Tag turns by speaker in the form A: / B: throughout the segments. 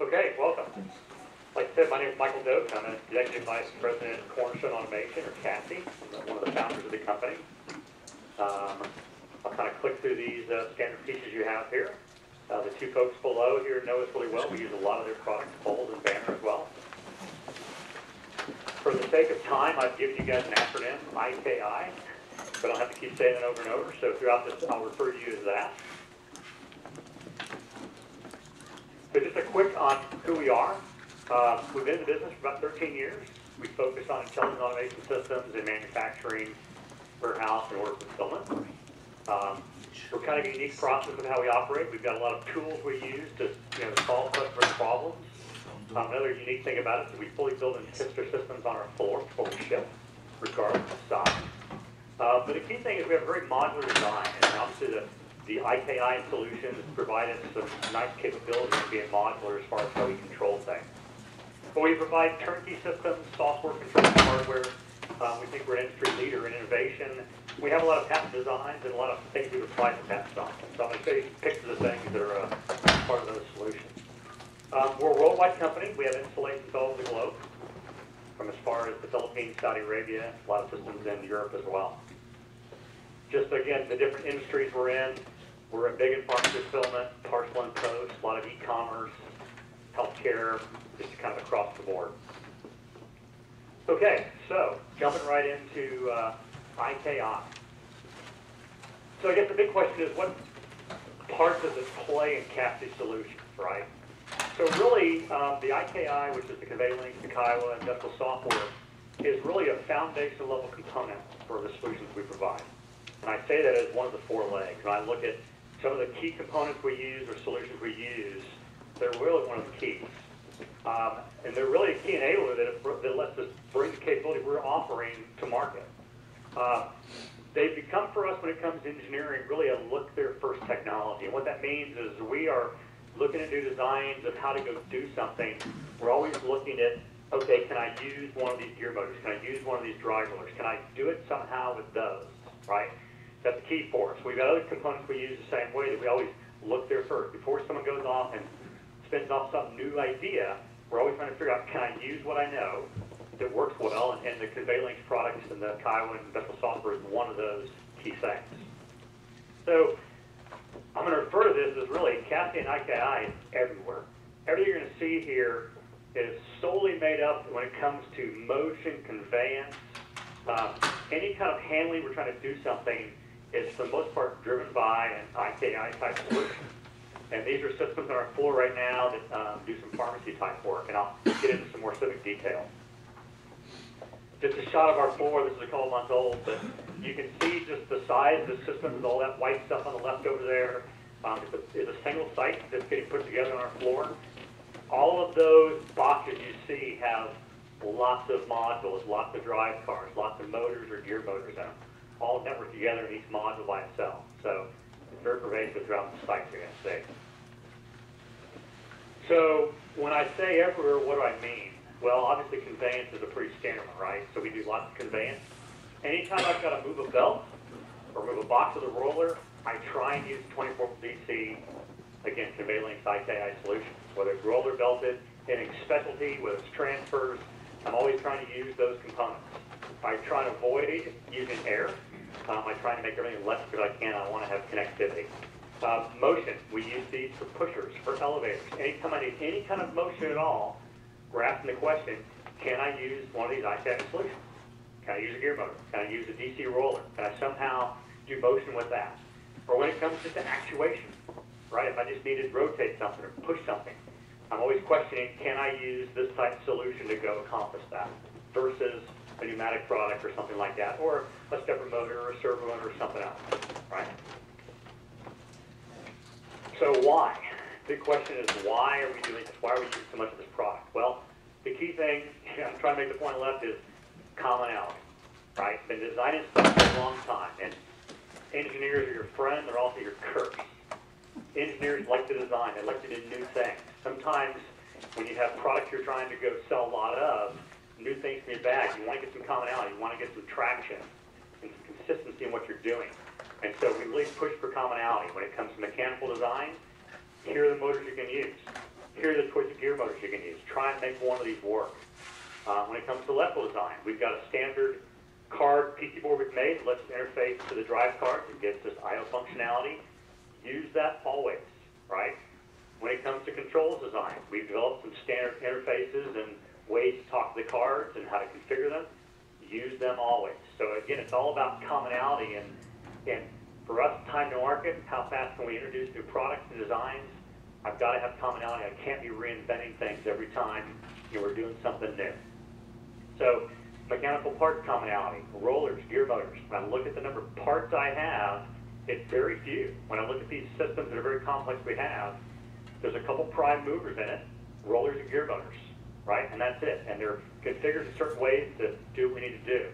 A: Okay, welcome. Like I said, my name is Michael Doke. I'm an Executive Vice President at Cornerstone Automation, or CASI. I'm one of the founders of the company. I'll kind of click through these standard pieces you have here. The two folks below here know us really well. We use a lot of their products, Fold and Banner as well. For the sake of time, I've given you guys an acronym, IKI, but I'll have to keep saying it over and over. So throughout this, I'll refer to you as that. So just a quick on who we are. We've been in the business for about 13 years. We focus on intelligent automation systems in manufacturing, warehouse, and order fulfillment. We're kind of a unique process of how we operate. We've got a lot of tools we use to solve customer problems. Another unique thing about it is we fully build and test our systems on our floor before we ship, regardless of size. But the key thing is we have a very modular design, and obviously the IKI solutions provide us some nice capability of being modular as far as how we control things. But we provide turnkey systems, software control, hardware. We think we're an industry leader in innovation. We have a lot of patent designs and a lot of things we've applied to patents on. So I'm going to show you pictures of things that are part of those solutions. We're a worldwide company. We have installations all over the globe, from as far as the Philippines, Saudi Arabia, a lot of systems in Europe as well. Just again, the different industries we're in. We're big in pharmacy fulfillment, parcel and post, a lot of e-commerce, healthcare, just kind of across the board. Okay, so jumping right into IKI. So I guess the big question is, what part does it play in CASI solutions, right? So really, the IKI, which is the convey links, the Kiowa, industrial software, is really a foundational level component for the solutions we provide. And I say that as one of the four legs. When I look at some of the key components we use or solutions we use, they're really one of the keys. And they're really a key enabler that lets us bring the capability we're offering to market. They've become for us, when it comes to engineering, really a look there first technology. And what that means is we are looking at new designs of how to go do something. We're always looking at, okay, can I use one of these gear motors? Can I use one of these drive rollers? Can I do it somehow with those, right? That's the key for us. We've got other components we use the same way, that we always look there first. Before someone goes off and spins off some new idea, we're always trying to figure out, can I use what I know that works well? And the convey links products and the Kiowa and industrial software is one of those key things. So I'm going to refer to this as really CASI and IKI is everywhere. Everything you're going to see here is solely made up when it comes to motion, conveyance, any kind of handling. We're trying to do something is for the most part driven by an IKI type solution. And these are systems on our floor right now that do some pharmacy type work, and I'll get into some more specific detail. Just a shot of our floor. This is a couple months old, but you can see just the size of the system with all that white stuff on the left over there. It's a single site that's getting put together on our floor. All of those boxes you see have lots of modules, lots of drive cars, lots of motors or gear motors in them, all networked together in each module by itself. So it's very pervasive throughout the site you're going to see. So when I say everywhere, what do I mean? Well, obviously conveyance is a pretty standard one, right? So we do lots of conveyance. Anytime I've got to move a belt or move a box with a roller, I try and use 24 DC, again, convey links IKI solutions. Whether it's roller belted, any specialty, whether it's transfers, I'm always trying to use those components. I try to avoid using air. I try to make everything electric as I can. I want to have connectivity. Motion, we use these for pushers, for elevators. Anytime I need any kind of motion at all, we're asking the question, can I use one of these IKI solutions? Can I use a gear motor? Can I use a DC roller? Can I somehow do motion with that? Or when it comes just to actuation, right? If I just needed to rotate something or push something, I'm always questioning, can I use this type of solution to go accomplish that versus a pneumatic product or something like that, or a stepper motor or a servo motor or something else, right? So why? The question is, why are we doing this? Why are we using so much of this product? Well, the key thing, I'm trying to make the point left, is commonality, right? Been designing stuff for a long time, and engineers are your friend, they're also your curse. Engineers like to design, they like to do new things. Sometimes when you have products you're trying to go sell a lot of, new things can be bad. You want to get some commonality, you want to get some traction and some consistency in what you're doing. And so we really push for commonality when it comes to mechanical design. Here are the motors you can use. here are the choice of gear motors you can use. Try and make one of these work. When it comes to electrical design, we've got a standard card PC board we've made that lets us interface to the drive cards. It gives us I/O functionality. Use that always, right? When it comes to controls design, we've developed some standard interfaces and ways to talk to the cards and how to configure them. Use them always. So again, it's all about commonality, and for us, time to market, how fast can we introduce new products and designs? I've got to have commonality. I can't be reinventing things every time we're doing something new. So mechanical parts commonality, rollers, gear motors. When I look at the number of parts I have, it's very few. When I look at these systems that are very complex we have, there's a couple prime movers in it, rollers and gear motors, right? And that's it. And they're configured in certain ways to do what we need to do.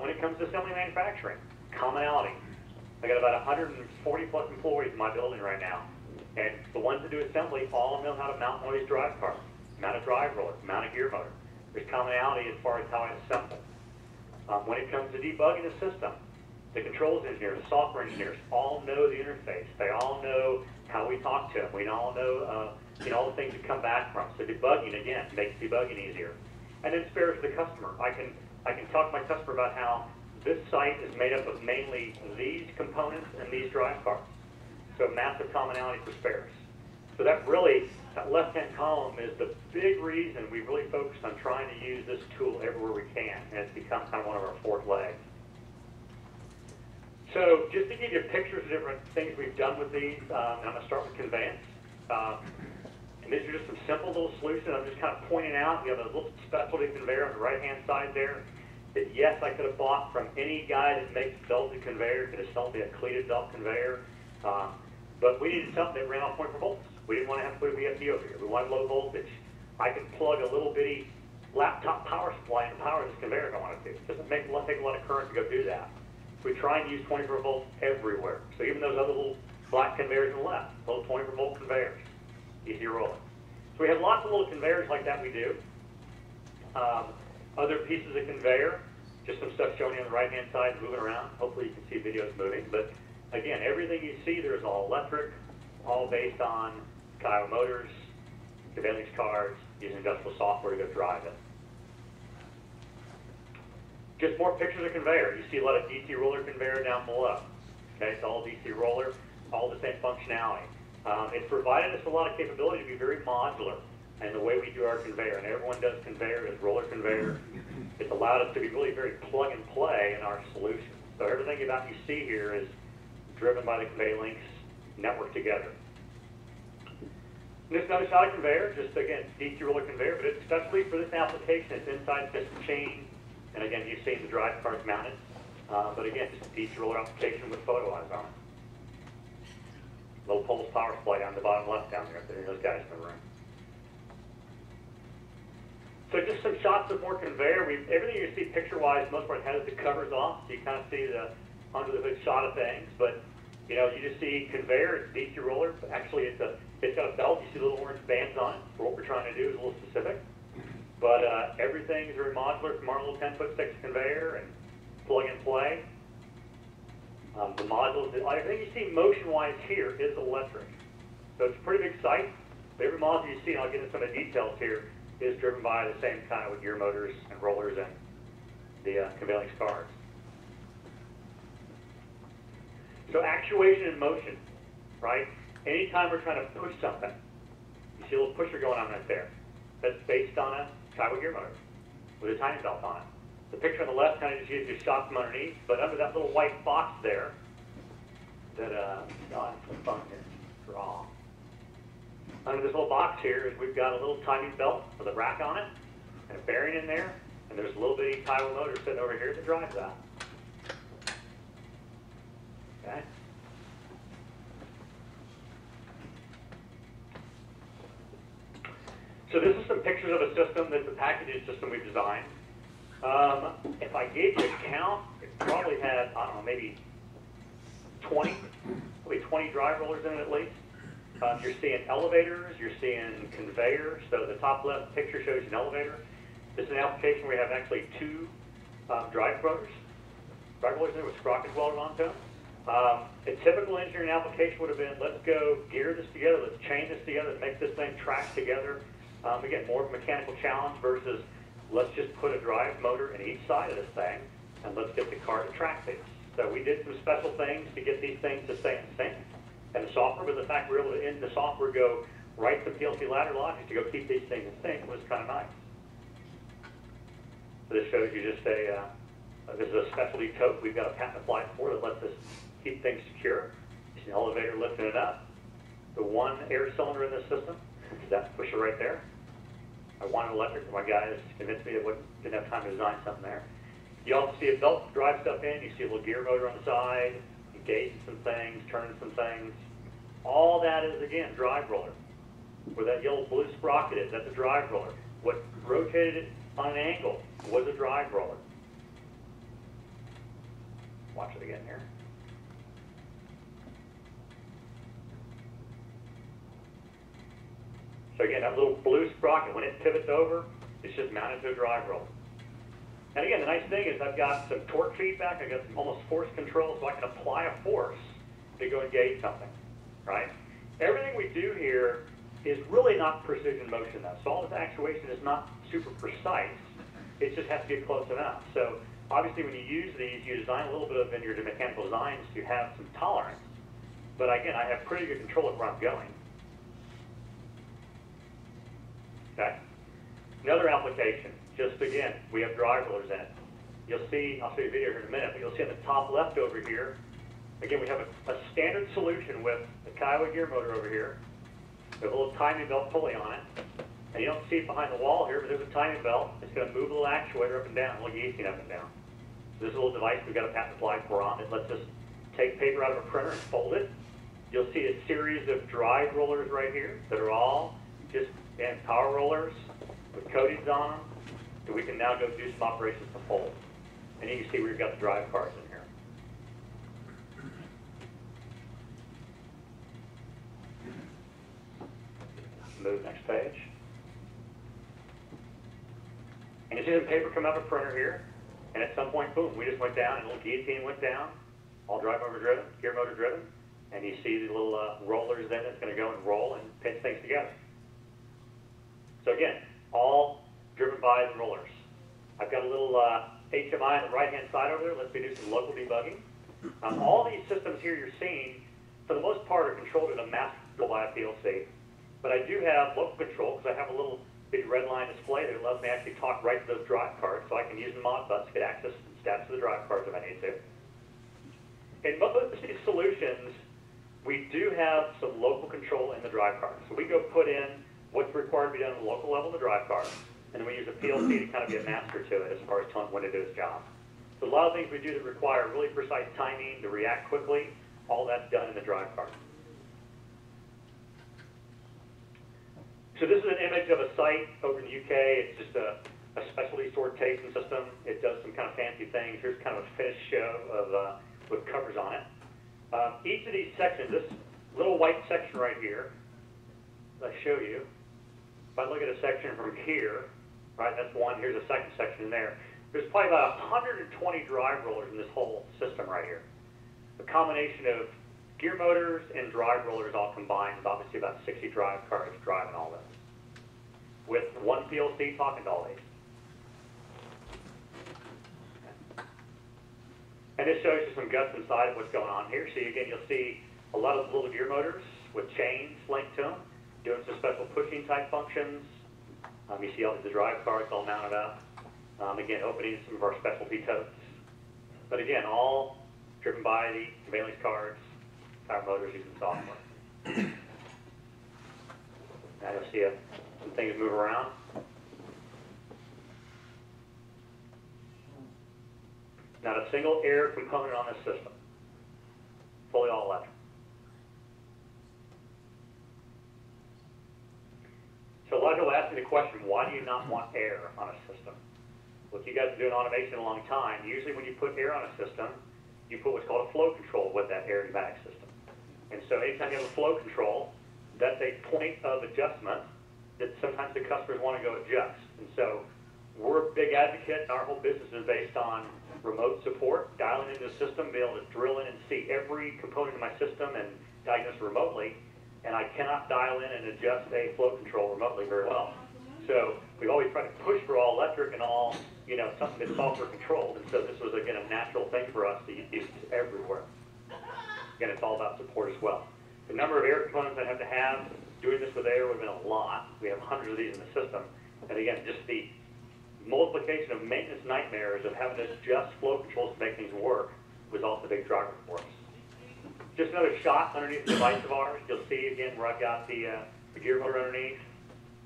A: When it comes to assembly manufacturing, commonality. I got about 140 plus employees in my building right now. And the ones that do assembly all know how to mount one of these drive cards, mount a drive roller, mount a gear motor. There's commonality as far as how I assemble. When it comes to debugging the system, the controls engineers, the software engineers all know the interface. They all know how we talk to them. We all know all the things that come back from. So debugging, again, makes debugging easier. And then spares for the customer. I can talk to my customer about how this site is made up of mainly these components and these drive cards. So massive commonality for spares. So that left-hand column is the big reason we really focused on trying to use this tool everywhere we can, and it's become kind of one of our fourth legs. So just to give you pictures of different things we've done with these, I'm going to start with conveyance. And these are just some simple little solutions. I'm just kind of pointing out, you have a little specialty conveyor on the right-hand side there that, yes, I could have bought from any guy that makes belted conveyor. Could have sold me a cleated belt conveyor. But we needed something that ran off 24 volts. We didn't want to have to put a VFD over here. We wanted low voltage. I can plug a little bitty laptop power supply and power this conveyor if I wanted to. It doesn't take a lot of current to go do that. We try and use 24 volts everywhere. So even those other little black conveyors on the left, little 24 volt conveyors, easy rolling. So we have lots of little conveyors like that we do. Other pieces of conveyor, just some stuff showing you on the right hand side moving around. Hopefully you can see videos moving. But again, everything you see there is all electric, all based on I/O motors, conveyance cards, using industrial software to go drive it. Just more pictures of conveyor. You see a lot of DC roller conveyor down below. Okay, it's all DC roller, all the same functionality. It's provided us a lot of capability to be very modular in the way we do our conveyor. And everyone does conveyor as roller conveyor. It's allowed us to be really very plug and play in our solution. So everything about you see here is driven by the conveyor links networked together. And this other side of conveyor, just again, DC roller conveyor, but it's especially for this application, it's inside system chain. And again, you've seen the drive cards mounted. But again, just a DC roller application with photo eyes on it. Low pulse power supply down the bottom left down there, if there are those guys in the room. So just some shots of more conveyor. Everything you see picture-wise, most part has the covers off, so you kind of see the under the hood shot of things. But you just see conveyor, it's DC roller. Actually, it's got a belt. You see little orange bands on it. For what we're trying to do is a little specific. But everything is very modular from our little 10-foot 6 conveyor and plug and play. The modules, everything you see motion-wise here is electric. So it's a pretty big site. Every module you see, and I'll get into some of the details here, is driven by the same kind of with gear motors and rollers and the conveyance cards. So actuation and motion, right? Anytime we're trying to push something, you see a little pusher going on right there. That's based on a Kaiwa gear motor with a tiny belt on it. The picture on the left kind of just gives you a shot from underneath, but under that little white box there, that some fun here, draw. Under this little box here is we've got a little tiny belt with a rack on it and a bearing in there, and there's a little bitty Kaiwa motor sitting over here that drives that. Okay. So this is some pictures of a system that's a packaging system we've designed. If I gave you a count, it probably had, I don't know, maybe 20 drive rollers in it at least. You're seeing elevators, you're seeing conveyors. So the top left picture shows you an elevator. This is an application where we have actually two drive rollers in there with sprockets welded onto them. A typical engineering application would have been, let's go gear this together, let's chain this together, make this thing track together. Again, more of a mechanical challenge versus let's just put a drive motor in each side of this thing and let's get the car to track these. So we did some special things to get these things to stay in sync. And the software, but the fact we were able to, in the software, go write some PLC ladder logic to go keep these things in sync was kind of nice. So this shows you just this is a specialty tote we've got a patent applied for that lets us keep things secure. You see an elevator lifting it up. The one air cylinder in this system, that pusher right there. I wanted electric, my guys convinced me they didn't have time to design something there. You also see a belt to drive stuff in, you see a little gear motor on the side, engaging some things, turning some things. All that is, again, drive roller. Where that yellow blue sprocket is, that's a drive roller. What rotated it on an angle was a drive roller. Watch it again here. So again, that little blue sprocket, when it pivots over, it's just mounted to a drive roller. And again, the nice thing is I've got some torque feedback, I've got some almost force control, so I can apply a force to go engage something, right? Everything we do here is really not precision motion though. So all this actuation is not super precise, it just has to get close enough. So obviously when you use these, you design a little bit of in your mechanical designs to have some tolerance. But again, I have pretty good control of where I'm going. Okay. Another application, just again, we have drive rollers in it. You'll see, I'll show you a video here in a minute, but you'll see in the top left over here, again, we have a standard solution with the Kiowa gear motor over here. We have a little timing belt pulley on it. And you don't see it behind the wall here, but there's a timing belt. It's going to move a little actuator up and down, a little guillotine up and down. So this is a little device we've got a patent applied for on. It lets us take paper out of a printer and fold it. You'll see a series of drive rollers right here that are all just power rollers with coatings on them. So we can now go do some operations to fold. And you can see we've got the drive cars in here. Move next page. And you see the paper come out of a printer here, and at some point, boom, we just went down, and a little guillotine went down, all drive motor driven, gear motor driven, and you see the little rollers then that's going to go and roll and pinch things together. So again, all driven by the rollers. I've got a little HMI on the right-hand side over there. Let's do some local debugging. All these systems here you're seeing, for the most part, are controlled at a master control by a PLC. But I do have local control because I have a little big red line display that allows me to actually talk right to those drive cards, so I can use the Modbus to get access and stats to the drive cards if I need to. In most of these solutions, we do have some local control in the drive card. So we go put in what's required to be done at the local level of the drive card, and then we use a PLC to kind of be a master to it as far as telling when to do its job. So a lot of things we do that require really precise timing to react quickly, all that's done in the drive card. So this is an image of a site over in the UK. It's just a specialty sortation system. It does some kind of fancy things. Here's kind of a finished show of with covers on it. Each of these sections, this little white section right here, I show you. If I look at a section from here, right, that's one. Here's a second section in there. There's probably about 120 drive rollers in this whole system right here. A combination of gear motors and drive rollers all combined with obviously about 60 drive cars driving all this. With one PLC talking to all these. And this shows you some guts inside of what's going on here. So again, you'll see a lot of little gear motors with chains linked to them, doing some special pushing type functions. You see all the drive cars all mounted up. Again, opening some of our specialty totes. But again, all driven by the conveyance cards, power motors using software. Now you'll see some things move around. Not a single air component on this system. Fully all electric. So a lot of people ask me the question, why do you not want air on a system? Well, if you guys have been doing automation a long time, usually when you put air on a system, you put what's called a flow control with that air pneumatic system. And so anytime you have a flow control, that's a point of adjustment that sometimes the customers want to go adjust. And so we're a big advocate, and our whole business is based on remote support, dialing into the system, be able to drill in and see every component of my system and diagnose remotely. And I cannot dial in and adjust a flow control remotely very well. So we've always tried to push for all electric and all, something that's software controlled. And so this was, again, a natural thing for us to use everywhere. Again, it's all about support as well. The number of air components I have to have, doing this with air would have been a lot. We have hundreds of these in the system. And again, just the multiplication of maintenance nightmares of having to adjust flow controls to make things work was also a big driver for us. Just another shot underneath the device of ours. You'll see again where I've got the gear motor underneath,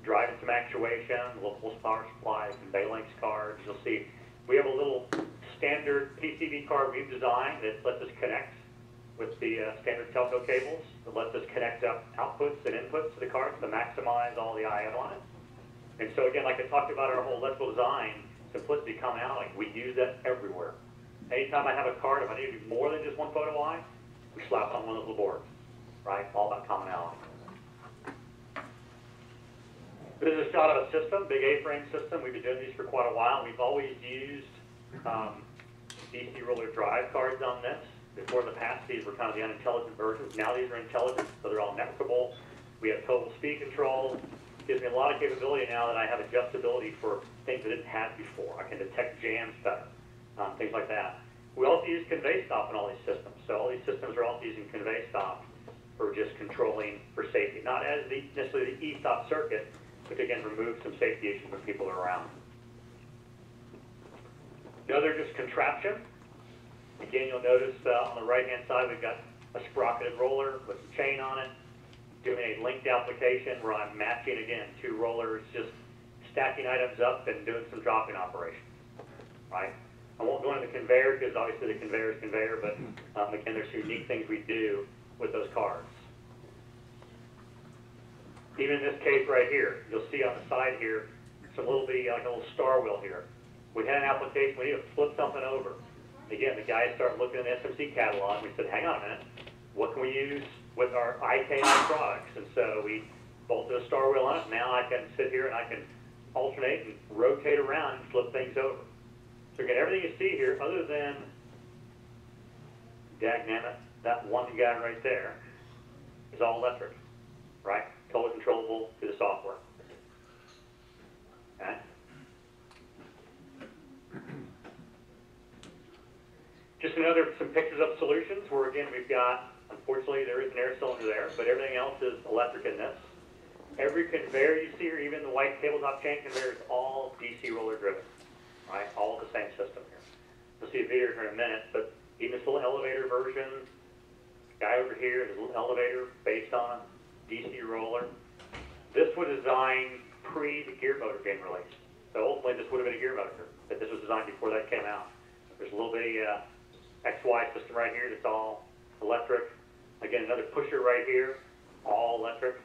A: driving some actuation, local power supply, some Baylinks cards. You'll see we have a little standard PCB card we've designed that lets us connect with the standard telco cables. That lets us connect up outputs and inputs to the cards to maximize all the I/O on it. And so again, like I talked about our whole electrical design, simplicity commonality, we use that everywhere. Anytime I have a card, if I need to do more than just one photo eye, we slap it on one of the boards, right? All about commonality. This is a shot of a system, big A-frame system. We've been doing these for quite a while. We've always used DC roller drive cards on this. Before in the past, these were kind of the unintelligent versions. Now these are intelligent, so they're all networkable. We have total speed control. Gives me a lot of capability now that I have adjustability for things I didn't have before. I can detect jams better, things like that. We also use convey stop in all these systems. So all these systems are also using convey stop for just controlling for safety. Not as necessarily the e-stop circuit, but again, remove some safety issues when people are around. Another just contraption. Again, you'll notice on the right-hand side, we've got a sprocketed roller with some chain on it. Doing a linked application where I'm matching, again, two rollers, just stacking items up and doing some dropping operations, right? I won't go into the conveyor because obviously the conveyor is conveyor, but again, there's some unique things we do with those cards. Even in this case right here, you'll see on the side here, some little bitty, like a little star wheel here. We had an application, we need to flip something over. Again, the guys started looking at the SMC catalog, and we said, hang on a minute, what can we use with our IKI products? And so we bolted a star wheel on it. Now I can sit here and I can alternate and rotate around and flip things over. So again, everything you see here, other than, dagnammit, that one guy right there, is all electric, right? Totally controllable through the software. Okay? Just some pictures of solutions where, again, we've got, unfortunately, there is an air cylinder there, but everything else is electric in this. Every conveyor you see here, even the white tabletop chain conveyor, is all DC roller driven, right? All the same system here. We'll see a video here in a minute, but even this little elevator version, guy over here, his little elevator based on DC roller. This was designed pre the gear motor being released. So ultimately, this would have been a gear motor, but this was designed before that came out. There's a little bitty XY system right here that's all electric. Again, another pusher right here, all electric.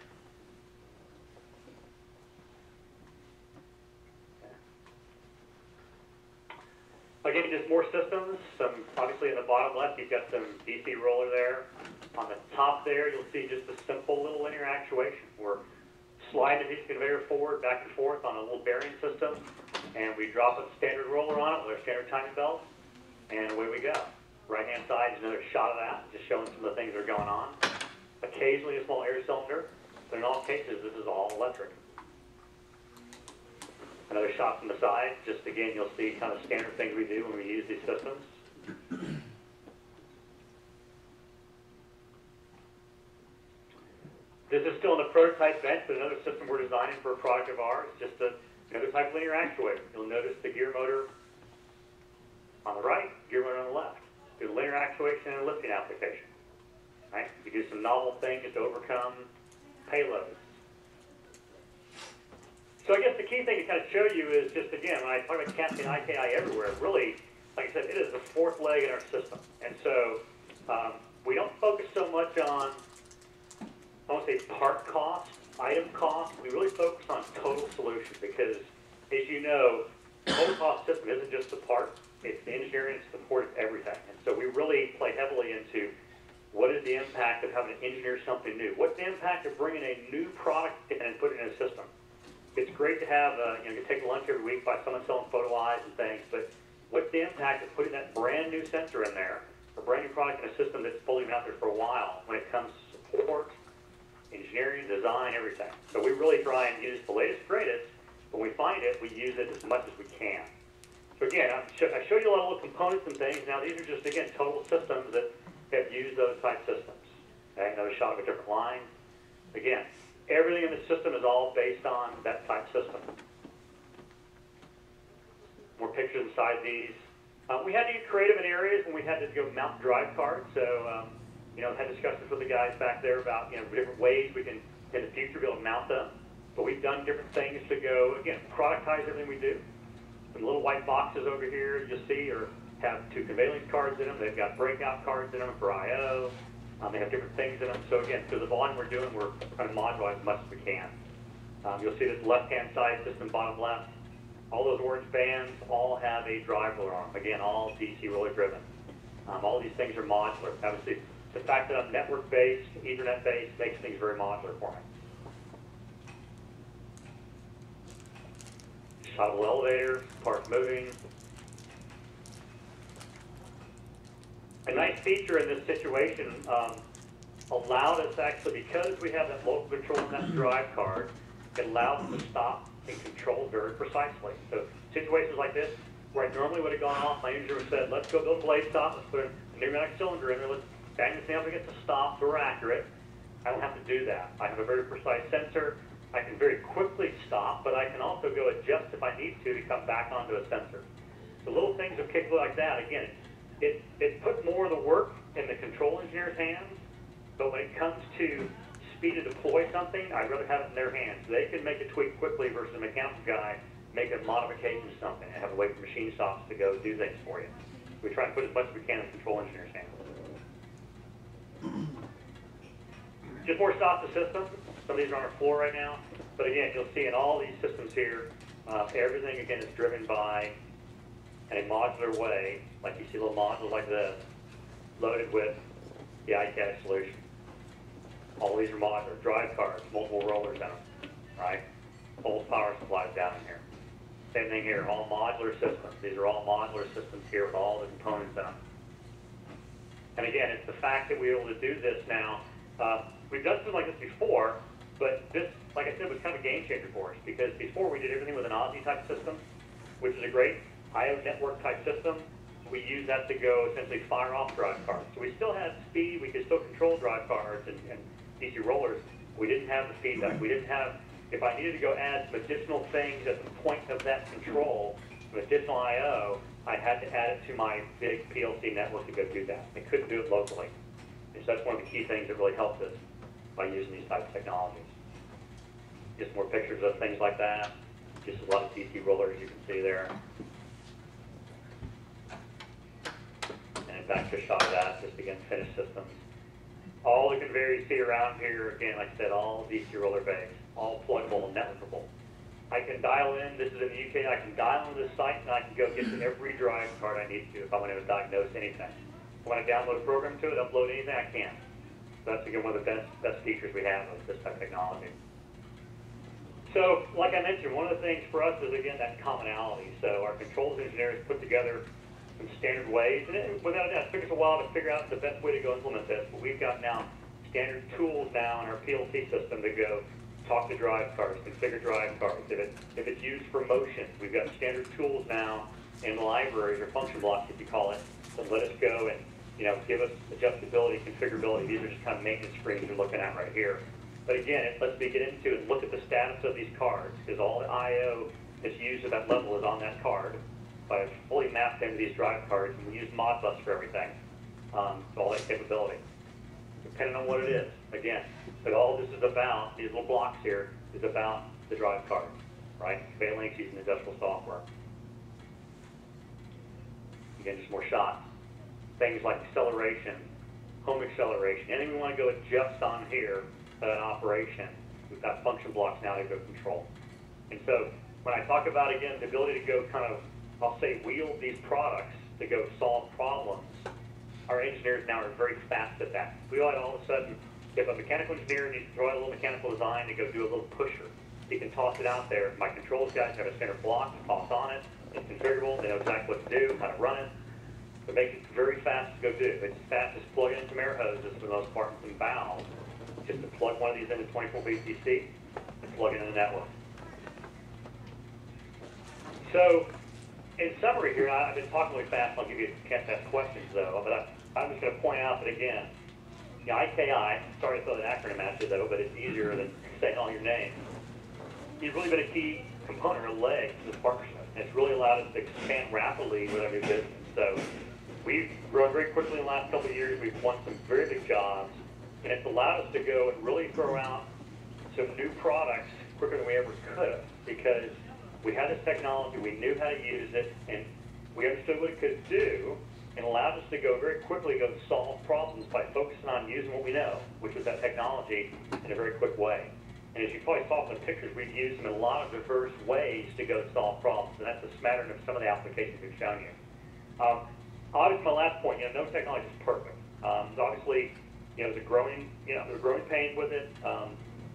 A: Again, just more systems. Obviously in the bottom left, you've got some DC roller there. On the top there, you'll see just a simple little linear actuation. We're sliding the conveyor forward, back and forth on a little bearing system, and we drop a standard roller on it with our standard timing belt, and away we go. Right-hand side is another shot of that, just showing some of the things that are going on. Occasionally a small air cylinder, but in all cases, this is all electric. Another shot from the side, just again, you'll see kind of standard things we do when we use these systems. This is still in the prototype bench, but another system we're designing for a product of ours, just another type of linear actuator. You'll notice the gear motor on the right, gear motor on the left. Do linear actuation and lifting application. Right? You do some novel things to overcome payloads. So I guess the key thing to kind of show you is just, again, when I talk about casting IKI everywhere, really, like I said, it is the fourth leg in our system. And so we don't focus so much on, I won't say part cost, item cost. We really focus on total solution because, as you know, total cost system isn't just the part. It's the engineering and support of everything. And so we really play heavily into what is the impact of having to engineer something new? What's the impact of bringing a new product and putting it in a system? It's great to have, you take lunch every week by someone selling photo eyes and things, but what's the impact of putting that brand new sensor in there, a brand new product in a system that's fully been out there for a while when it comes to support, engineering, design, everything. So we really try and use the latest, greatest. When we find it, we use it as much as we can. So again, I showed you a lot of little components and things. Now these are just, again, total systems that have used those type systems. Okay, another shot of a different line. Again, everything in the system is all based on that type system. More pictures inside these. We had to get creative in areas when we had to go mount drive cards. So, had discussions with the guys back there about, different ways we can, in the future, be able to mount them. But we've done different things to go, again, productize everything we do. Some little white boxes over here, you'll see, have 2 conveyor cards in them. They've got breakout cards in them for I/O. They have different things in them. So again, through the volume we're doing, we're trying to modularize as much as we can. You'll see this left-hand side system, bottom left. All those orange bands all have a drive roller on them. Again, all DC roller driven. All these things are modular. Obviously, the fact that I'm network-based, Ethernet-based, makes things very modular for me. Shot of the elevator, parts moving. A nice feature in this situation allowed us actually, because we have that local control in that drive card, it allows us to stop and control very precisely. So situations like this, where I normally would have gone off, my engineer would have said, let's go build a blade stop, let's put a pneumatic cylinder in there, let's bang this nail against the stop so we're accurate. I don't have to do that. I have a very precise sensor. I can very quickly stop, but I can also go adjust if I need to come back onto a sensor. The little things of capability like that, again, it put more of the work in the control engineer's hands, but when it comes to speed to deploy something, I'd rather have it in their hands. They can make a tweak quickly versus a mechanical guy make a modification to something and have to wait for machine stops to go do things for you. We try to put as much as we can in the control engineer's hands. Just more shots of systems. Some of these are on our floor right now, but again, you'll see in all these systems here, everything again is driven by in a modular way, like you see little modules like this, loaded with the ICAD solution. All these are modular, drive cards, multiple rollers in them, right? Full power supplies down in here. Same thing here, all modular systems. These are all modular systems here with all the components in them. And again, it's the fact that we're able to do this now. We've done something like this before, but this, like I said, was kind of a game changer for us because before we did everything with an Aussie type system, which is a great I/O network type system. We use that to go essentially fire off drive cards. So we still had speed, we could still control drive cards and DC rollers. We didn't have the feedback. We didn't have, if I needed to go add some additional things at the point of that control, some additional I/O, I had to add it to my big PLC network to go do that. I couldn't do it locally. And so that's one of the key things that really helped us by using these types of technologies. Just more pictures of things like that. Just a lot of DC rollers you can see there. And back to a shot of that, just again, finished systems. All the conveyors you see around here, again, like I said, all DC roller based, all pluggable and networkable. I can dial in, this is in the UK, I can dial into this site and I can go get to every drive card I need to if I want to diagnose anything. If I want to download a program to it, upload anything, I can. So that's again one of the best features we have of this type of technology. So, like I mentioned, one of the things for us is, again, that commonality. So our controls engineers put together some standard ways, and without a doubt, it took us a while to figure out the best way to go implement this, but we've got now standard tools now in our PLC system to go talk to drive cards, configure drive cards. If it's used for motion, we've got standard tools now in the libraries or function blocks, if you call it, that let us go and give us adjustability, configurability. These are just kind of maintenance screens you're looking at right here. But again, it lets me get into it and look at the status of these cards, because all the I/O that's used at that level is on that card. But it's fully mapped into these drive cards, and we use Modbus for everything, so all that capability, depending on what it is. Again, but all this is about, these little blocks here, is about the drive cards, right? Convey links using industrial software. Again, just more shots. Things like acceleration, home acceleration, anything we want to go adjust on here, an operation, we've got function blocks now to go control. And so when I talk about, again, the ability to go kind of, I'll say, wield these products to go solve problems, our engineers now are very fast at that. We all of a sudden, if a mechanical engineer needs to throw out a little mechanical design to go do a little pusher, he can toss it out there. My controls guys have a standard block to toss on it, and It's configurable. They know exactly what to do, how to run it. It makes it very fast to go do. It's as fast as plugging in some air hoses for the most part and some valves. Just to plug one of these into 24 VCC and plug it in the network. So, in summary here, I've been talking really fast. I'll give you a chance to ask questions though, but I'm just going to point out that again, the IKI, sorry to throw an acronym at you though, but it's easier than saying all your names. You've really been a key component or leg to this partnership. And it's really allowed us to expand rapidly with our new business. So we've grown very quickly in the last couple of years. We've won some very big jobs, and it's allowed us to go and really throw out some new products quicker than we ever could have, because we had this technology, we knew how to use it, and we understood what it could do, and allowed us to go very quickly go solve problems by focusing on using what we know, which was that technology, in a very quick way. And as you probably saw from the pictures, we've used them in a lot of diverse ways to go solve problems, and that's a smattering of some of the applications we've shown you. Obviously, my last point, no technology is perfect. Obviously, there's a growing pains with it.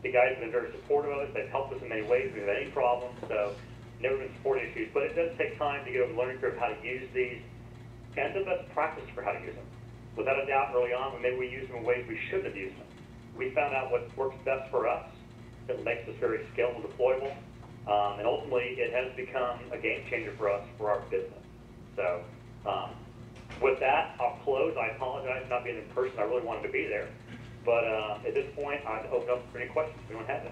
A: The guys have been very supportive of it. They've helped us in many ways. We've had any problems, so never been support issues. But it does take time to get over the learning curve how to use these, and the best practice for how to use them. Without a doubt, early on, maybe we used them in ways we shouldn't have used them. We found out what works best for us. It makes us very scalable, deployable, and ultimately, it has become a game changer for us for our business. So, with that, I'll close. I apologize for not being in person. I really wanted to be there. But at this point, I'd open up for any questions if anyone has any.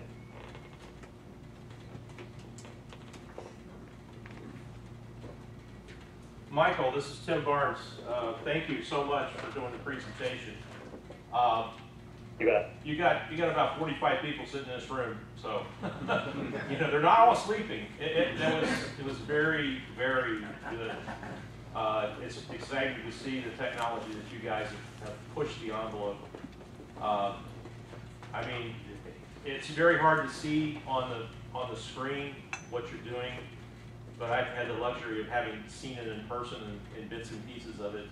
B: Michael, this is Tim Barnes. Thank you so much for doing the presentation.
A: You bet.
B: You got about 45 people sitting in this room, so they're not all sleeping. It was very, very good. It's exciting to see the technology that you guys have pushed the envelope. I mean, it's very hard to see on the screen what you're doing, but I've had the luxury of having seen it in person and in bits and pieces of it.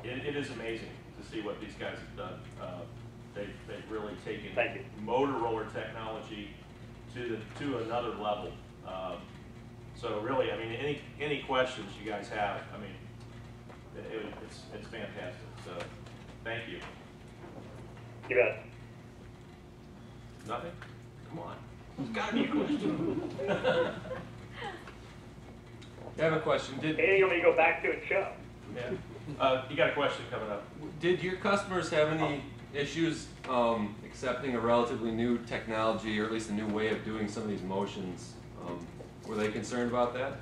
B: It is amazing to see what these guys have done. They've really taken Motorola technology to another level. So really, I mean, any questions you guys have, I mean, it's fantastic. So thank you.
A: You bet.
B: Nothing? Come on. There's got to be a question.
C: I have a question.
A: Anything you want me to go back to and show?
B: Yeah. You got a question coming up.
C: Did your customers have any issues accepting a relatively new technology, or at least a new way of doing some of these motions? Were they concerned about that?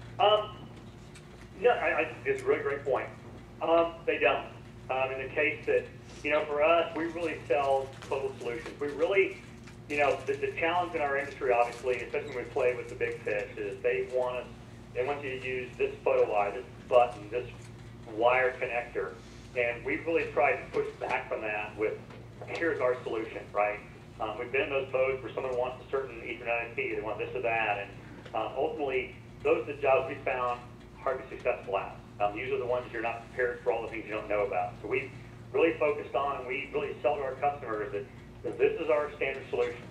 A: Yeah, it's a really great point. They don't. In the case that, for us, we really sell total solutions. We really, the challenge in our industry, obviously, especially when we play with the big fish, is they want you to use this photo eye, this button, this wire connector. And we've really tried to push back from that with, here's our solution, right? We've been in those modes where someone wants a certain Ethernet IP, they want this or that, and ultimately, those are the jobs we found hard to be successful at. These are the ones you're not prepared for all the things you don't know about. So we really focused on, and we really sell to our customers that this is our standard solution.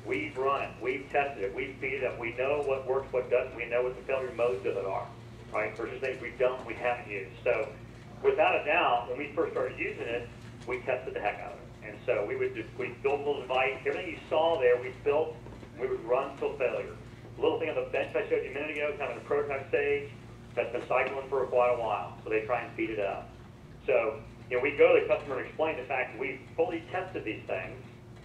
A: We've run it, we've tested it, we've feed it up, we know what works, what doesn't, we know what the failure modes of it are, right? Versus things we haven't used. So without a doubt, when we first started using it, we tested the heck out of it. And so we built a little device, everything you saw there, we built, we would run till failure. The little thing on the bench I showed you a minute ago, kind of in the prototype stage, that's been cycling for quite a while, so they try and speed it up. So, we go to the customer and explain the fact that we fully tested these things,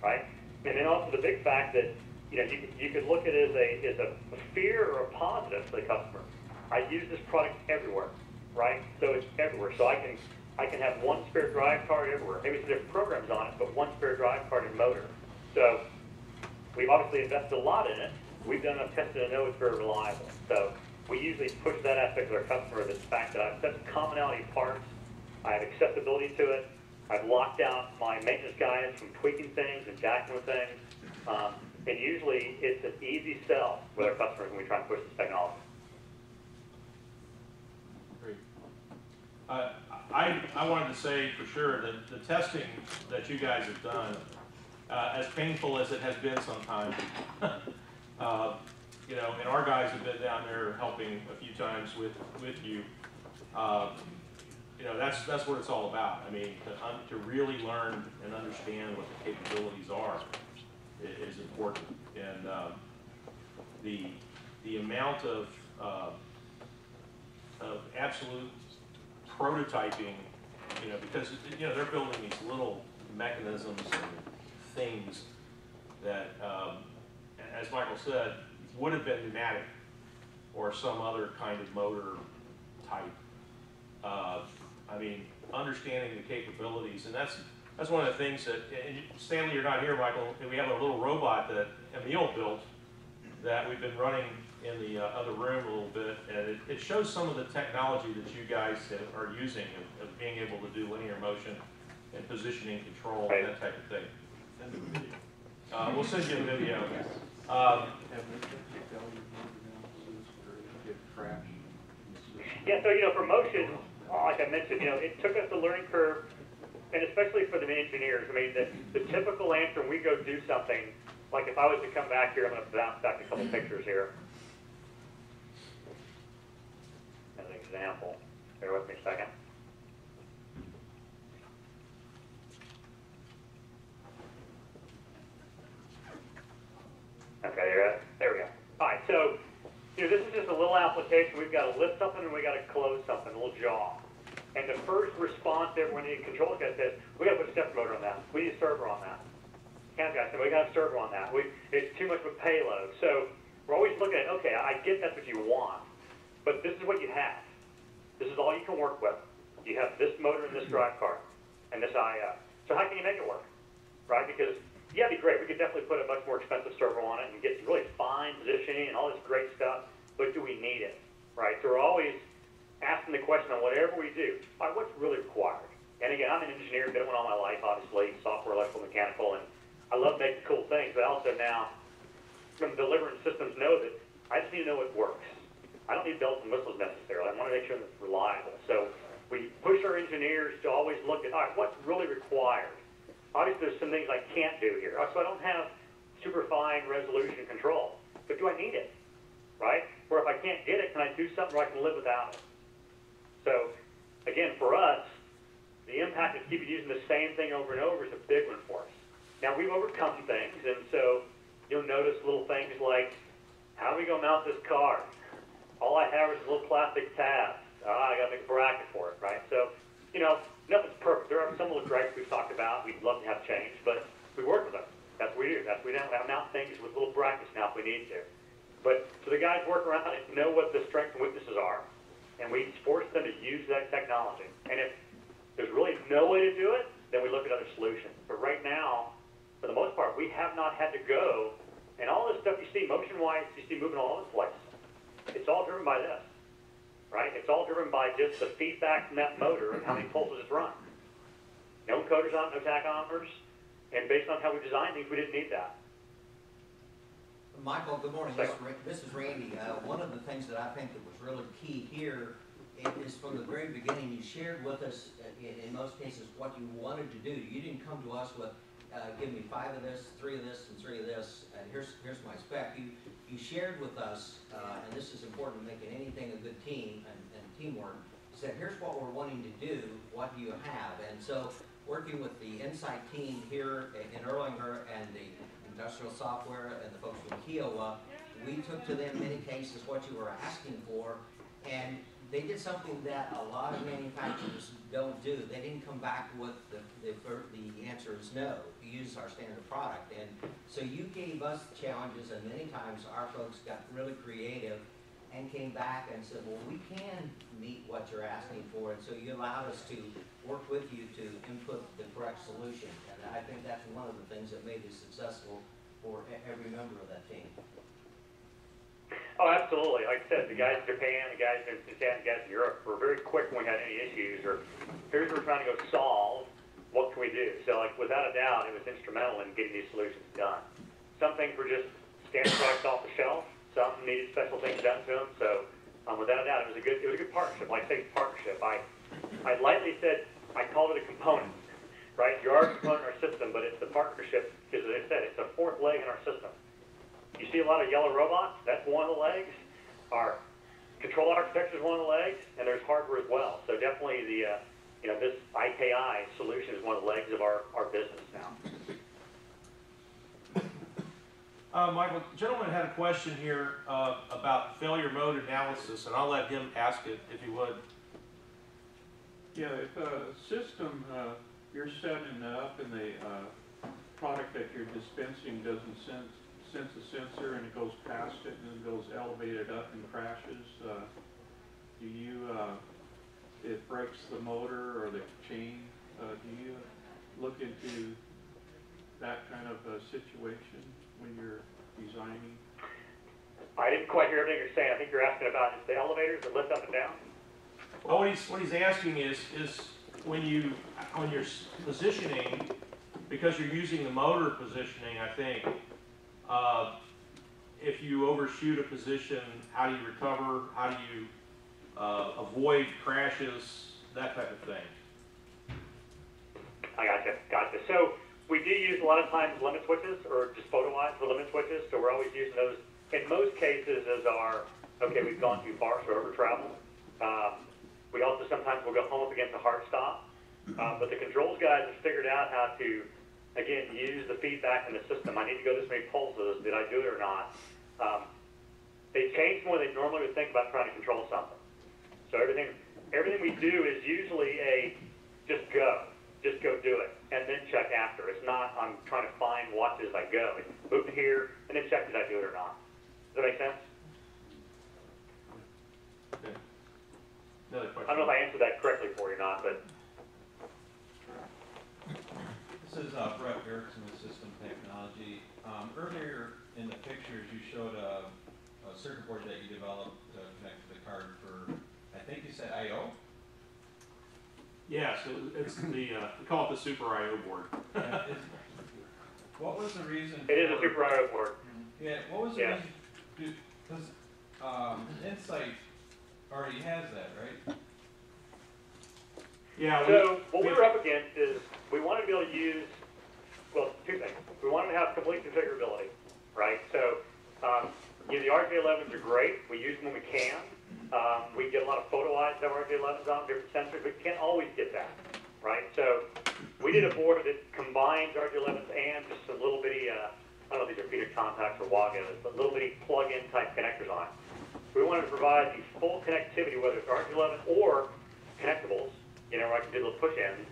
A: right? And then also the big fact that, you could look at it as a fear or a positive to the customer. I use this product everywhere, right? So it's everywhere. So I can have one spare drive card everywhere. Maybe some different programs on it, but one spare drive card and motor. So we've obviously invested a lot in it. We've done enough testing to know it's very reliable. So we usually push that aspect of our customer, the fact that I've set commonality parts, I have accessibility to it, I've locked out my maintenance guys from tweaking things and jacking with things, and usually it's an easy sell with our customers when we try and push this technology.
B: Great. I wanted to say for sure that the testing that you guys have done, as painful as it has been sometimes, you know, and our guys have been down there helping a few times with you. You know, that's what it's all about. I mean, to really learn and understand what the capabilities are is important. And the amount of absolute prototyping, you know, because, you know, they're building these little mechanisms and things that, as Michael said, would have been pneumatic or some other kind of motor type. I mean, understanding the capabilities, and that's one of the things that, and Stanley, you're not here, Michael, and we have a little robot that Emil built that we've been running in the other room a little bit, and it shows some of the technology that you guys are using of being able to do linear motion and positioning control and that type of thing. Send a video. We'll send you a video.
A: Yeah, so, you know, for motion, like I mentioned, you know, it took us a learning curve, and especially for the engineers. I mean, the typical answer when we go do something, like if I was to come back here, I'm going to bounce back a couple pictures here. As an example. Bear with me a second. Okay, there we go. All right, so, you know, this is just a little application. We've got to lift something and we got to close something, a little jaw. And the first response there when the control guy says, we got to put a step motor on that. We need a server on that. Cam guy said, we got a server on that. It's too much of a payload. So we're always looking at, okay, I get that's what you want, but this is what you have. This is all you can work with. You have this motor and this drive card and this IF. So how can you make it work, right? Because, yeah, it'd be great. We could definitely put a much more expensive servo on it and get some really fine positioning and all this great stuff, but do we need it, right? So we're always asking the question on whatever we do, all right, what's really required? And again, I'm an engineer, been one all my life, obviously, software, electrical, mechanical, and I love making cool things, but also now, from delivering systems, know that I just need to know what works. I don't need bells and whistles necessarily. I want to make sure that it's reliable. So we push our engineers to always look at, all right, what's really required? Obviously, there's some things I can't do here. So I don't have super fine resolution control, but do I need it, right? Or if I can't get it, can I do something where I can live without it? So, again, for us, the impact of keeping using the same thing over and over is a big one for us. Now, we've overcome things, and so you'll notice little things like, how are we going to mount this card? All I have is a little plastic tab. I got to make a bracket for it, right? So, you know, nothing's perfect. There are some little gripes we've talked about we'd love to have changed, but we work with them. That's what we do. We don't mount things with little brackets now if we need to. But so the guys work around it, know what the strengths and weaknesses are, and we force them to use that technology. And if there's really no way to do it, then we look at other solutions. But right now, for the most part, we have not had to go, and all this stuff you see motion-wise, you see moving all over the place. It's all driven by this, right? It's all driven by just the feedback from that motor and how many pulses it's run. No encoders on it, no tachometers, and based on how we designed things, we didn't need that.
D: Michael, good morning. This is Randy. One of the things that I think that was really key here is from the very beginning, you shared with us, in most cases, what you wanted to do. You didn't come to us with, give me 5 of this, 3 of this, and 3 of this, and here's my spec. You shared with us, and this is important to making anything a good team and teamwork, said here's what we're wanting to do, what do you have? And so working with the Insight team here in Erlanger and the industrial software and the folks from Kiowa, we took to them in many cases what you were asking for, and they did something that a lot of manufacturers don't do. They didn't come back with the answer is no. We use our standard product, and so you gave us challenges, and many times our folks got really creative and came back and said, well, we can meet what you're asking for, and so you allowed us to work with you to input the correct solution, and I think that's one of the things that made it successful for every member of that team.
A: Oh, absolutely. Like I said, the guys in Japan, the guys in Japan, the guys in Europe were very quick when we had any issues, or here's what we're trying to go solve, what can we do? So, like, without a doubt, it was instrumental in getting these solutions done. Some things were just standard products off the shelf. Some needed special things done to them. So, without a doubt, it was a good partnership. Like I say, partnership. I lightly said, I called it a component, right? You are a component in our system, but it's the partnership, because as I said, it's a fourth leg in our system. You see a lot of yellow robots, that's one of the legs. Our control architecture is one of the legs, and there's hardware as well. So definitely this IKI solution is one of the legs of our business now.
B: Michael, the gentleman had a question here about failure mode analysis, and I'll let him ask it if he would.
E: Yeah, if a system, you're setting it up and the product that you're dispensing doesn't sense a sensor and it goes past it and then goes elevated up and crashes, it breaks the motor or the chain, do you look into that kind of a situation when you're designing?
A: I didn't quite hear everything you're saying. I think you're asking about the elevators that lift up and down?
B: Well, what he's asking is when you're positioning, because you're using the motor positioning, I think, if you overshoot a position, how do you recover? How do you avoid crashes, that type of thing?
A: I gotcha. So we do use a lot of times limit switches or just photo eyes for limit switches. So we're always using those in most cases as our, okay, we've gone too far, so over travel. We also sometimes will go home up against a hard stop. But the controls guys have figured out how to, again, use the feedback in the system. I need to go this many pulses. Did I do it or not? They change more than they normally would think about trying to control something. So everything we do is usually just go do it, and then check after. It's not I'm trying to find watches as I go. It's move to here, and then check did I do it or not. Does that make sense?
B: Okay. Another question.
A: I don't know if I answered that correctly for you or not, but
F: This is Brett Erickson with System Technology. Earlier in the pictures, you showed a circuit board that you developed to connect to the card for, I think you said I/O?
B: Yeah, so it's we call it the Super I/O board.
F: What was the reason?
A: it is a Super I/O board.
F: Yeah, what was the
A: Yeah.
F: reason? Because Insight already has that, right?
B: Yeah.
A: So what we were up against is we wanted to be able to use, well, two things. We wanted to have complete configurability, right? So the RJ11s are great. We use them when we can. We get a lot of photo eyes that have RJ11s on, different sensors, but you can't always get that, right? So we did a board that combines RJ11s and just some little bitty, I don't know if these are feeder contacts or WAGOs, but little bitty plug-in type connectors on it. We wanted to provide the full connectivity, whether it's RJ11 or connectables, where I can do little push ends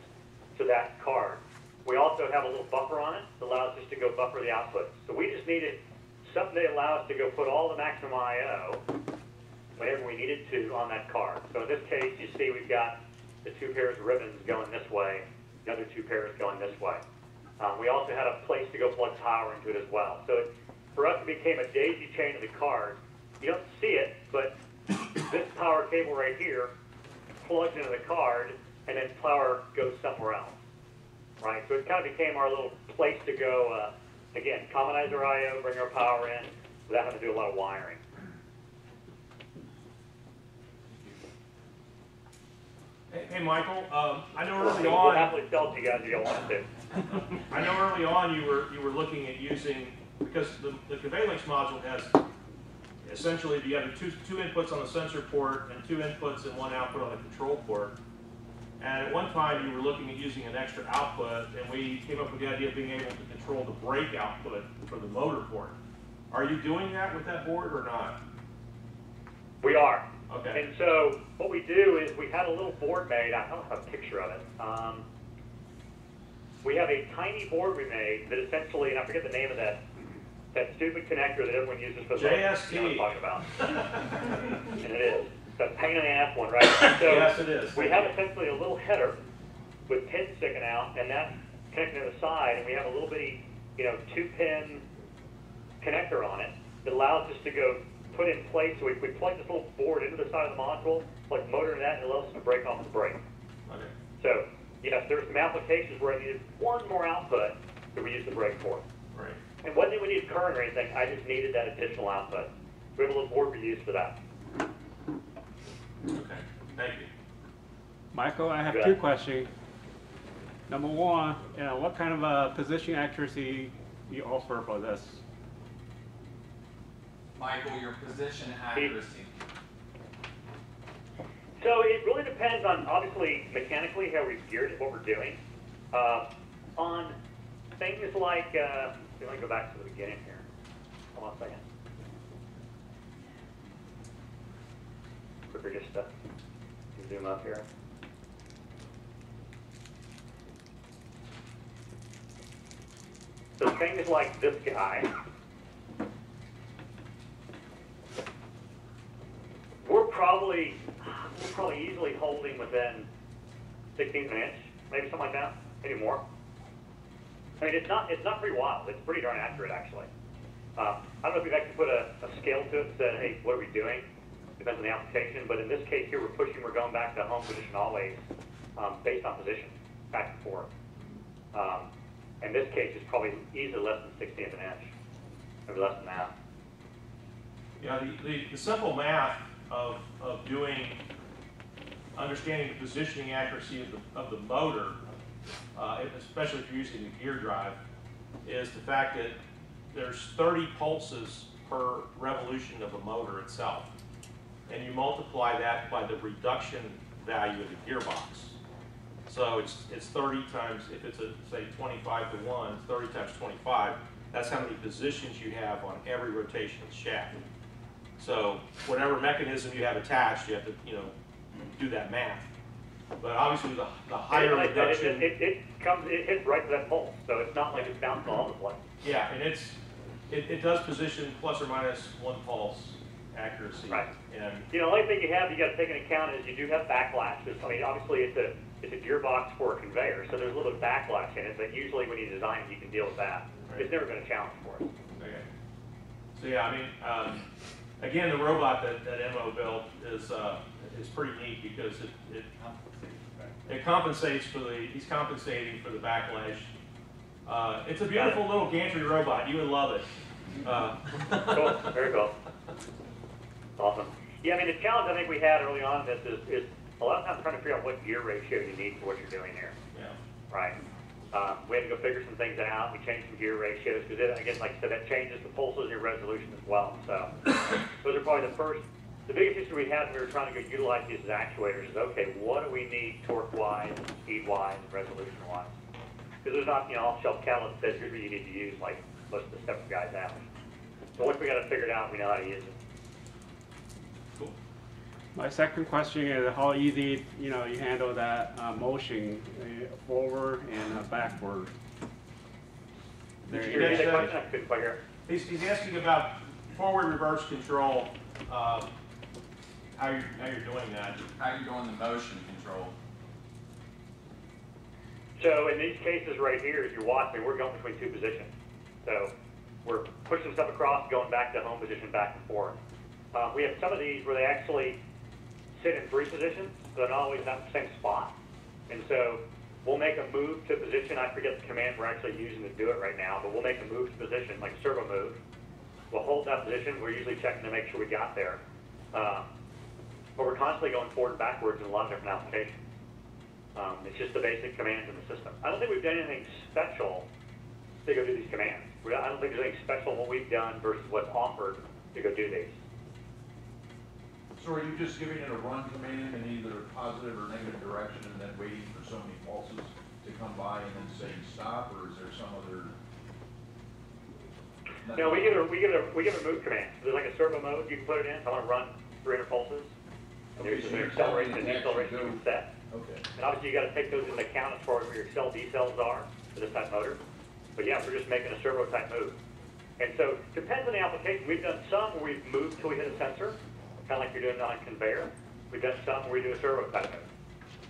A: to that card. We also have a little buffer on it that allows us to go buffer the output. So we just needed something that allows us to go put all the maximum I/O whenever we needed to on that card. So in this case, you see we've got the two pairs of ribbons going this way, the other two pairs going this way. We also had a place to go plug power into it as well. So for us, it became a daisy chain of the card. You don't see it, but this power cable right here plugs into the card, and then power goes somewhere else, right? So it kind of became our little place to go, again, commonize our I/O, bring our power in, without having to do a lot of wiring.
B: Hey, Michael, I know early
A: We'll
B: on.
A: happily sell to you guys if you don't want to.
B: I know early on you were looking at using, because the convey-links module has essentially you have two inputs on the sensor port and two inputs and one output on the control port. And at one time you were looking at using an extra output, and we came up with the idea of being able to control the brake output for the motor port. Are you doing that with that board or not?
A: We are.
B: Okay.
A: And so what we do is we had a little board made. I don't have a picture of it. We have a tiny board we made that essentially, and I forget the name of that stupid connector that everyone uses for the
B: JST.
A: You know what I'm talking about. And it is. It's a pain in the ass one, right? So
B: Yes, it is.
A: we have essentially a little header with pins sticking out, and that's connected to the side, and we have a little bitty, 2-pin connector on it that allows us to go put in place. So we plug this little board into the side of the module, like motor in that, and it allows us to break off the brake.
B: Okay.
A: So, yes, there's some applications where I needed one more output that we use the brake for.
B: Right.
A: And wasn't that we needed current or anything, I just needed that additional output. We have a little board we use for that.
B: Okay. Thank you.
G: Michael, I have
A: Go
G: two
A: ahead.
G: questions. Number one, what kind of position accuracy you offer for this?
H: Michael, your position accuracy.
A: So it really depends on, obviously, mechanically how we've geared it, what we're doing. On things like, let me go back to the beginning here. Hold on a second. Quicker, just zoom up here. So things like this guy, we're probably easily holding within 16th of an inch, maybe something like that, maybe more. I mean, it's not pretty wild. It's pretty darn accurate, actually. I don't know if we've actually put a scale to it and said, hey, what are we doing? Depends on the application, but in this case here, we're going back to home position always, based on position, back and forth. In this case, it's probably easily less than 16th of an inch, maybe less than that.
B: Yeah, the simple math of understanding the positioning accuracy of the motor, especially if you're using the gear drive, is the fact that there's 30 pulses per revolution of the motor itself. And you multiply that by the reduction value of the gearbox. So it's 30 times, if it's a, say, 25 to 1, it's 30 times 25. That's how many positions you have on every rotation of the shaft. So whatever mechanism you have attached, you have to, do that math. But obviously the higher reduction...
A: It hits right to that pulse, so it's not like it's bouncing all over the place.
B: Yeah, and it does position plus or minus 1 pulse accuracy.
A: Right.
B: And
A: the only thing you got to take into account is you do have backlash. I mean, obviously it's a gearbox for a conveyor, so there's a little bit of backlash in it, but usually when you design it, you can deal with that.
B: Right.
A: It's never been a challenge for us.
B: okay. So yeah, I mean, again, the robot that Mo built is pretty neat because it compensates for he's compensating for the backlash. It's a beautiful little gantry robot. You would love it.
A: Cool, very cool. Awesome. Yeah, I mean, the challenge I think we had early on in this is a lot of times trying to figure out what gear ratio you need for what you're doing here.
B: Yeah.
A: Right. We had to go figure some things out. We changed some gear ratios because, again, like I said, that changes the pulses and your resolution as well. So those are probably the biggest issue we had when we were trying to go utilize these as actuators is, okay, what do we need torque-wise, speed-wise, and resolution-wise? Because there's not, off-shelf catalyst that says here's what you need to use like most of the stuff you guys have. So once we got it figured out, we know how to use it.
B: Cool.
G: My second question is how easy, you handle that motion forward and backward.
B: Did you
A: Here's
B: guys,
A: the question I couldn't quite hear.
B: he's asking about forward reverse control, how you're doing that.
H: How you doing the motion control?
A: So in these cases right here, as you're watching, we're going between 2 positions. So we're pushing stuff across, going back to home position, back and forth. We have some of these where they actually sit in 3 positions, so they're not always not the same spot. And so we'll make a move to position. I forget the command we're actually using to do it right now, but we'll make a move to position, like a servo move. We'll hold that position. We're usually checking to make sure we got there. But we're constantly going forward and backwards in a lot of different applications. It's just the basic commands in the system. I don't think we've done anything special to go do these commands. I don't think there's anything special in what we've done versus what's offered to go do these.
I: So are you just giving it a run command in either positive or negative direction and then waiting for so many pulses to come by and then saying stop, or is there some other?
A: No, we give it a move command. So there's like a servo mode you can put it in. So I want to run 300 pulses. And
I: Okay,
A: there's
I: so
A: an
I: you're
A: acceleration
I: telling
A: and
I: it to
A: deceleration
I: actually
A: you can set.
I: Okay.
A: And obviously you got to take those into account as far as where your accel decels are for this type motor. But yeah, we're just making a servo type move. And so depends on the application. We've done some where we've moved till we hit a sensor, kind of like you're doing on a conveyor. We've done some where we do a servo type move.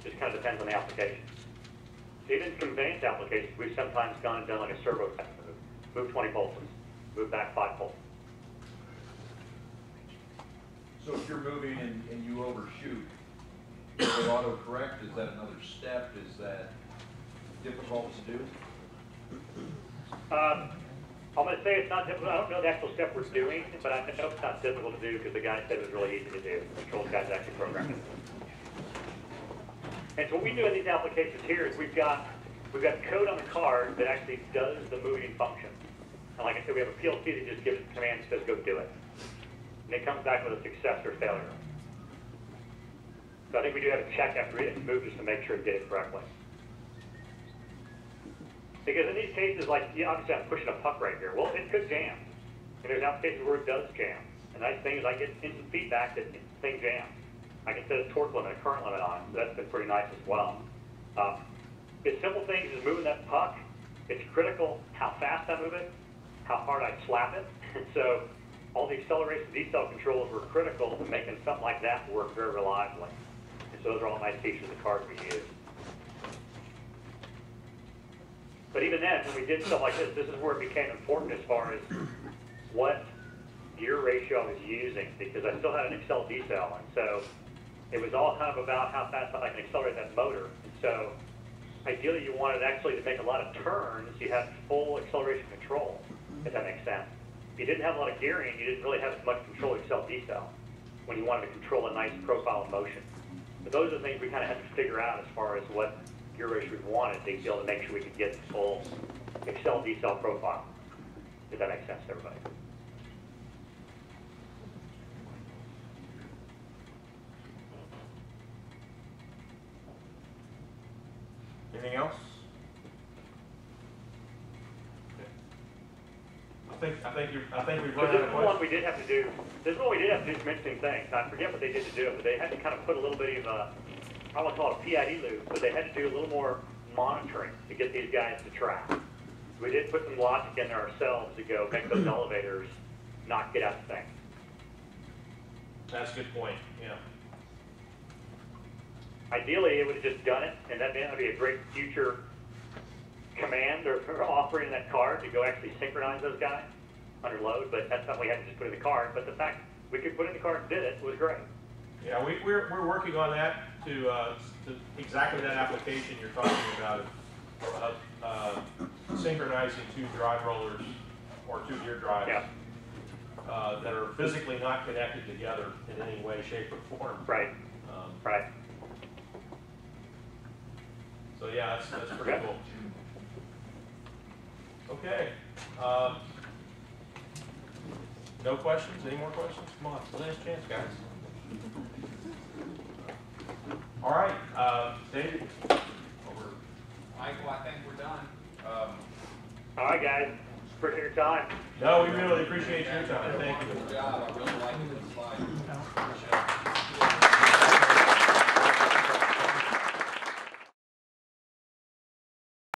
A: Just kind of depends on the application. So even in conveyance applications, we've sometimes gone and done like a servo type move. Move 20 pulses, move back 5 pulses.
I: So if you're moving and you overshoot, will it auto-correct? Is that another step? Is that difficult to do?
A: I'm going to say it's not difficult. I don't know the actual step we're doing, but I know it's not difficult to do because the guy said it was really easy to do. The controls guys actually programmed it. And so what we do in these applications here is we've got code on the card that actually does the moving function. And like I said, we have a PLC that just gives the command and says go do it. and it comes back with a success or failure. So I think we do have to check after each move just to make sure it did it correctly. Because in these cases, like, yeah, obviously I'm pushing a puck right here. Well, it could jam. And there's applications where it does jam. The nice thing is I get instant feedback that the thing jams. I can set a torque limit, a current limit on it, so that's been pretty nice as well. It's simple things as moving that puck. It's critical how fast I move it, how hard I slap it. And so all the acceleration decel controls were critical to making something like that work very reliably. And so those are all nice features of the cards we use. But even then, when we did stuff like this is where it became important as far as what gear ratio I was using, because I still had an accel decel, and so it was all kind of about how fast I can accelerate that motor. And so ideally you wanted actually to make a lot of turns, you had full acceleration control, if that makes sense. If you didn't have a lot of gearing, you didn't really have as much control accel decel when you wanted to control a nice profile of motion. But those are the things we kind of had to figure out as far as what gear ratio we wanted to to make sure we could get the full accel decel profile. Does that make sense to everybody?
B: Anything else? I think we've
A: So
B: run out
A: this
B: of
A: is one
B: questions.
A: we did have to do. This is one we did have to do some interesting things. I forget what they did to do it, but they had to kind of put a little bit of I want to call it a PID loop, but they had to do a little more monitoring to get these guys to track. We did put some logic in there ourselves to go make those elevators not get out of things.
B: That's a good point, yeah.
A: Ideally, it would have just done it, and that would be a great future command or offering in that card to go actually synchronize those guys under load, but that's something we had to just put in the card. But the fact we could put in the card and did it was great.
B: Yeah, we're working on that to exactly that application you're talking about of synchronizing two drive rollers or two gear drives
A: Yeah.
B: that are physically not connected together in any way, shape, or form.
A: Right. Right.
B: So yeah, that's pretty
A: Okay.
B: cool. Okay. No questions? Any more questions? Come on, last chance, guys. All right, David. Over.
H: Michael, I think we're done.
A: All right, guys. Appreciate your time.
B: No, we really appreciate your time. Thank you.
H: Good job. I really like the slide. Appreciate it.